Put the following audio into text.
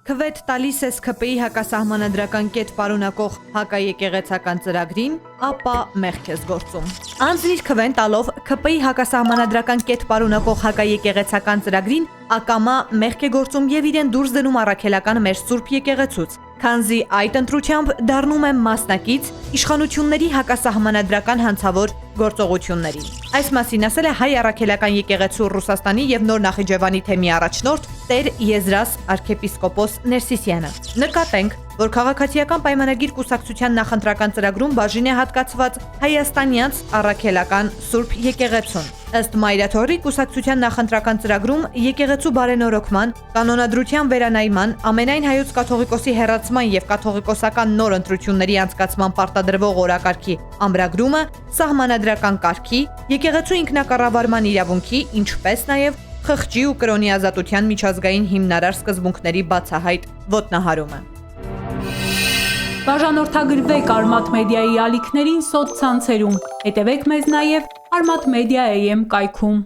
քվեդ տալիս ես ՔՊ-ի հակասահմանադրական կետ պարունակող հակաեկեղեցական ծրագրին, ապա մեղք ես գործում։ Անձնիր քվեն տալով ՔՊ-ի հակասահմանադրական կետ պարունակող հակաեկեղեցական ծրագրին ակամա մեղք է գործում եւ իրեն դուրս դնում առաքելական մեր Սուրբ եկեղեցուց, քանզի այդ ընտրությամբ դառնում է մասնակից իշխանությունների հակասահմանադրական հանցավոր գործողություններին։ Այս մասին ասել է Հայ առաքելական եկեղեցու Ռուսաստանի եւ Նոր Նախիջևանի թեմի առաջնորդ Տեր Եզրաս arczepiskopos Ներսիսյանը։ Նկատենք, որ քաղաքացիական պայմանագիր կուսակցության նախընտրական ծրագրում բաժին է հատկացված հայաստանյանց առաքելական Սուրբ եկեղեցուն։ Ըստ Մայրաթորի կուսակցության նախընտրական ծրագրում եկեղեցու բարենորոգման, կանոնադրության վերանայման, ամենայն հայոց կաթողիկոսի հեռացման եւ կաթողիկոսական նոր ընտրությունների անցկացման պարտադրվող օրակարգի ամրագրումը, սահմանադրական կարգի, եկեղեցու ինքնակառավարման իրավունքի, ինչպես նաեւ խղճի ու կրոնի ազատության միջազգային հիմնարար սկզբունքների բացահայտ ոտնահարումը։ Բաժանորդագրվեք Արմաթ մեդիայի ալիքներին սոցցանցերում, հետևեք մեզ նաև Armat Media AM կայքում։